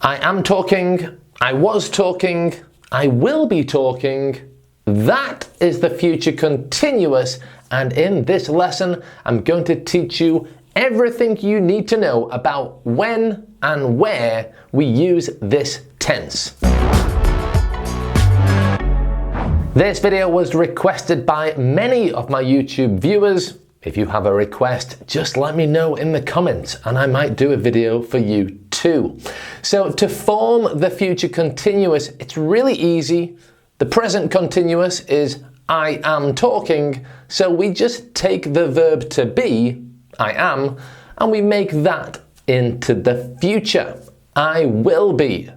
I am talking, I was talking, I will be talking. That is the future continuous, and in this lesson I'm going to teach you everything you need to know about when and where we use this tense. This video was requested by many of my YouTube viewers. If you have a request, just let me know in the comments and I might do a video for you too. So to form the future continuous, it's really easy. The present continuous is I am talking, so we just take the verb to be, I am, and we make that into the future. I will be.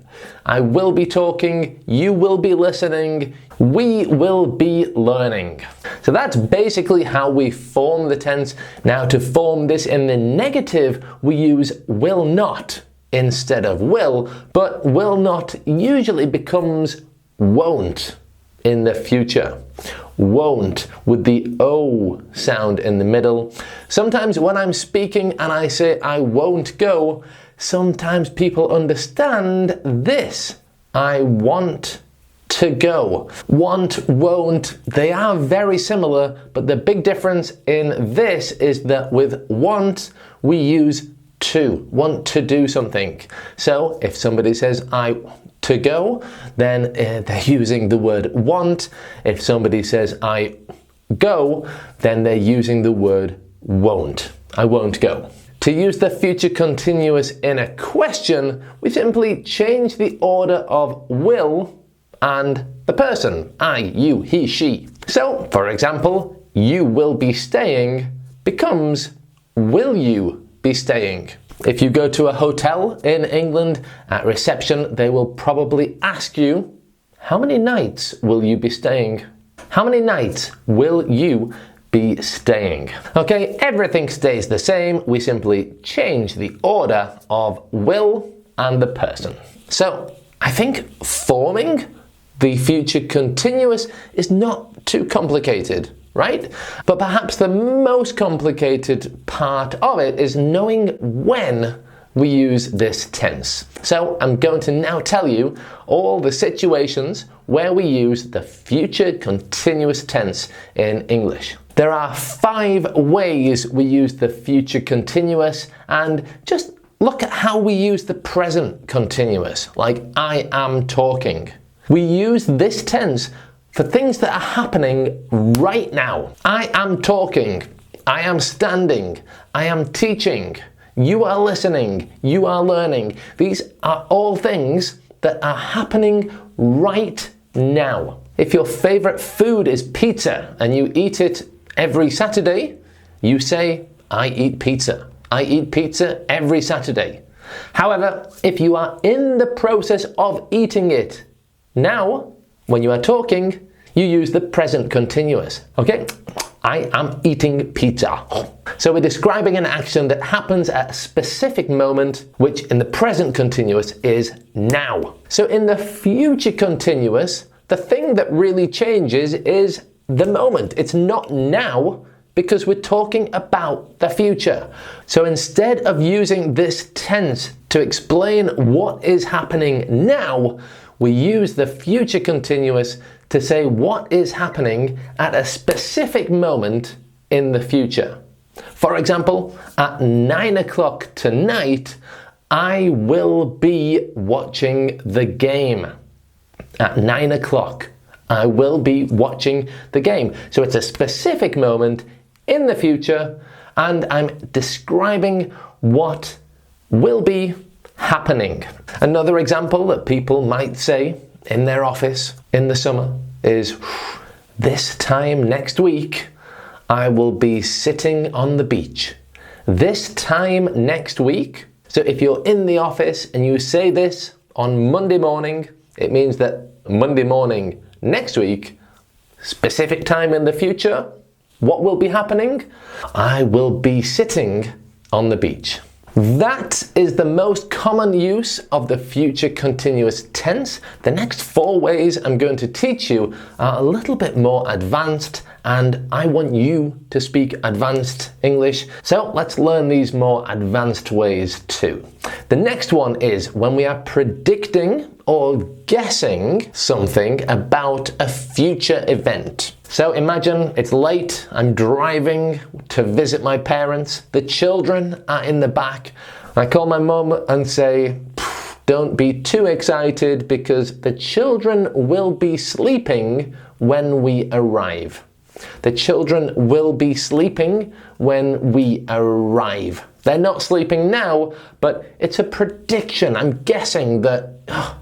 I will be talking, you will be listening, we will be learning. So that's basically how we form the tense. Now to form this in the negative, we use will not instead of will, but will not usually becomes won't in the future. Won't with the O sound in the middle. Sometimes when I'm speaking and I say I won't go, sometimes people understand this. I want to go. Want, won't, they are very similar, but the big difference in this is that with want, we use to, want to do something. So if somebody says I to go, then they're using the word want. If somebody says I go, then they're using the word won't. I won't go. To use the future continuous in a question, we simply change the order of will and the person, I, you, he, she. So, for example, you will be staying becomes will you be staying. If you go to a hotel in England, at reception, they will probably ask you, how many nights will you be staying? How many nights will you be staying? Okay, everything stays the same. We simply change the order of will and the person. So I think forming the future continuous is not too complicated, right? But perhaps the most complicated part of it is knowing when we use this tense. So I'm going to now tell you all the situations where we use the future continuous tense in English. There are 5 ways we use the future continuous, and just look at how we use the present continuous, like I am talking. We use this tense for things that are happening right now. I am talking, I am standing, I am teaching, you are listening, you are learning. These are all things that are happening right now. If your favorite food is pizza and you eat it every Saturday, you say, I eat pizza. I eat pizza every Saturday. However, if you are in the process of eating it now, when you are talking, you use the present continuous. Okay? I am eating pizza. So we're describing an action that happens at a specific moment, which in the present continuous is now. So in the future continuous, the thing that really changes is the moment. It's not now, because we're talking about the future. So instead of using this tense to explain what is happening now, we use the future continuous to say what is happening at a specific moment in the future. For example, at 9 o'clock tonight, I will be watching the game. At 9 o'clock, I will be watching the game. So it's a specific moment in the future, and I'm describing what will be happening. Another example that people might say in their office in the summer is, this time next week, I will be sitting on the beach. This time next week. So if you're in the office and you say this on Monday morning, it means that Monday morning next week, specific time in the future, what will be happening? I will be sitting on the beach. That is the most common use of the future continuous tense. The next 4 ways I'm going to teach you are a little bit more advanced and I want you to speak advanced English. So let's learn these more advanced ways too. The next one is when we are predicting or guessing something about a future event. So imagine it's late, I'm driving to visit my parents, the children are in the back. I call my mum and say, don't be too excited because the children will be sleeping when we arrive. The children will be sleeping when we arrive. They're not sleeping now, but it's a prediction. I'm guessing that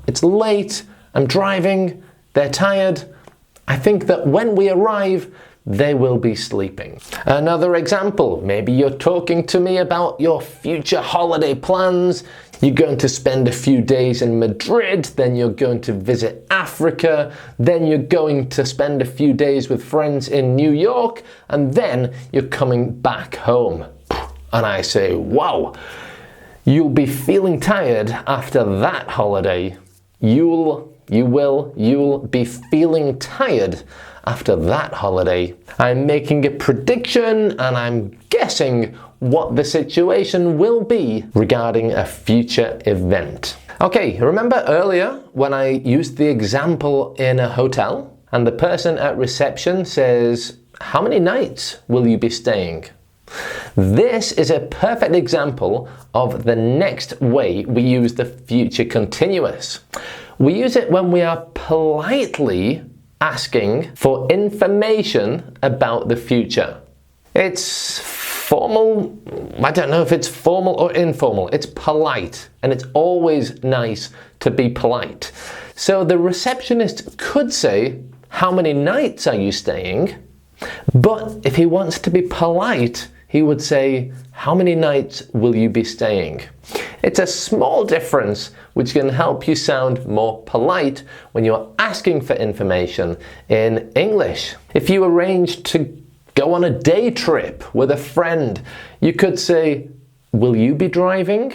it's late, I'm driving, they're tired. I think that when we arrive, they will be sleeping. Another example, maybe you're talking to me about your future holiday plans. You're going to spend a few days in Madrid, then you're going to visit Africa, then you're going to spend a few days with friends in New York, and then you're coming back home. And I say, wow, you'll be feeling tired after that holiday. You'll be feeling tired after that holiday. I'm making a prediction and I'm guessing what the situation will be regarding a future event. Okay, remember earlier when I used the example in a hotel and the person at reception says, how many nights will you be staying? This is a perfect example of the next way we use the future continuous. We use it when we are politely asking for information about the future. It's formal, I don't know if it's formal or informal, it's polite, and it's always nice to be polite. So the receptionist could say, how many nights are you staying? But if he wants to be polite, he would say, how many nights will you be staying? It's a small difference which can help you sound more polite when you're asking for information in English. If you arrange to go on a day trip with a friend, you could say, will you be driving?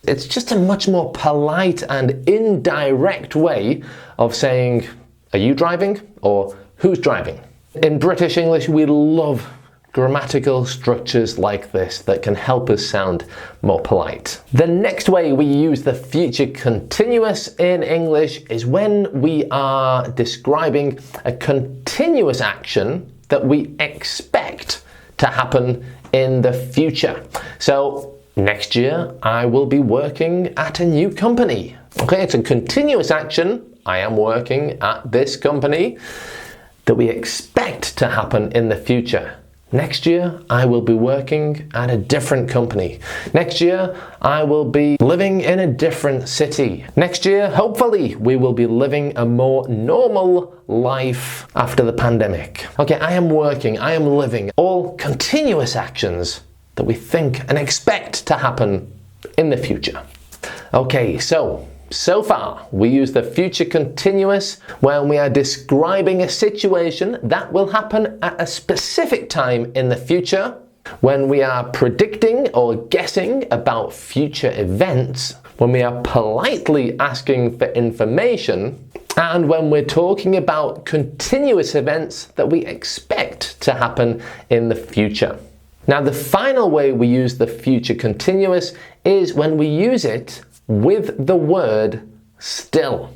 It's just a much more polite and indirect way of saying, are you driving? Or who's driving? In British English, we love grammatical structures like this that can help us sound more polite. The next way we use the future continuous in English is when we are describing a continuous action that we expect to happen in the future. So next year I will be working at a new company. Okay, it's a continuous action. I am working at this company that we expect to happen in the future. Next year, I will be working at a different company. Next year, I will be living in a different city. Next year, hopefully, we will be living a more normal life after the pandemic. Okay, I am working, I am living, all continuous actions that we think and expect to happen in the future. Okay, so far, we use the future continuous when we are describing a situation that will happen at a specific time in the future, when we are predicting or guessing about future events, when we are politely asking for information, and when we're talking about continuous events that we expect to happen in the future. Now, the final way we use the future continuous is when we use it with the word still.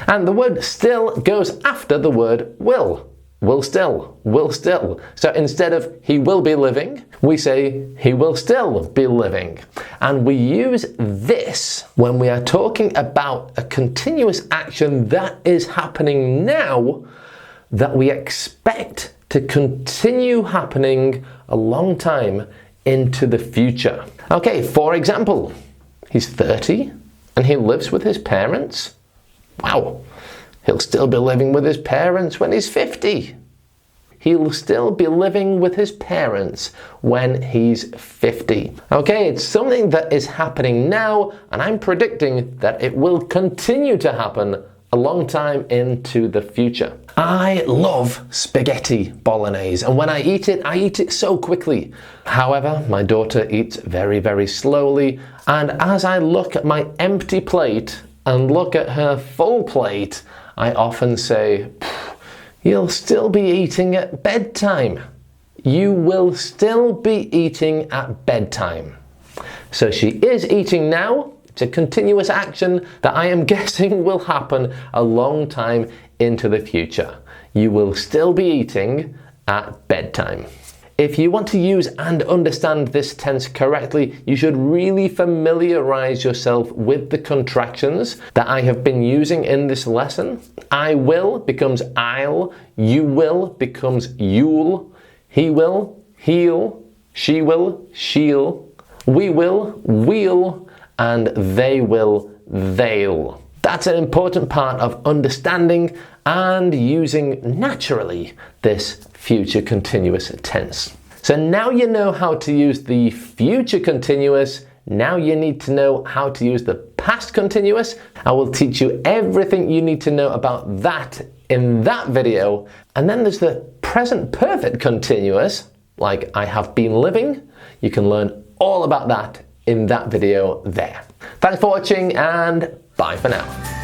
And the word still goes after the word will. Will still, will still. So instead of he will be living, we say he will still be living. And we use this when we are talking about a continuous action that is happening now that we expect to continue happening a long time into the future. Okay, for example, he's 30 and he lives with his parents. Wow, he'll still be living with his parents when he's 50. He'll still be living with his parents when he's 50. Okay, it's something that is happening now, and I'm predicting that it will continue to happen a long time into the future. I love spaghetti bolognese, and when I eat it so quickly. However, my daughter eats very, very slowly, and as I look at my empty plate and look at her full plate, I often say, You'll still be eating at bedtime. You will still be eating at bedtime. So she is eating now. It's a continuous action that I am guessing will happen a long time into the future. You will still be eating at bedtime. If you want to use and understand this tense correctly, you should really familiarize yourself with the contractions that I have been using in this lesson. I will becomes I'll, you will becomes you'll, he will, he'll, she will, she'll, we will, we'll, and they will, they'll. That's an important part of understanding and using naturally this future continuous tense. So now you know how to use the future continuous. Now you need to know how to use the past continuous. I will teach you everything you need to know about that in that video. And then there's the present perfect continuous, like I have been living. You can learn all about that in that video there. Thanks for watching and bye for now.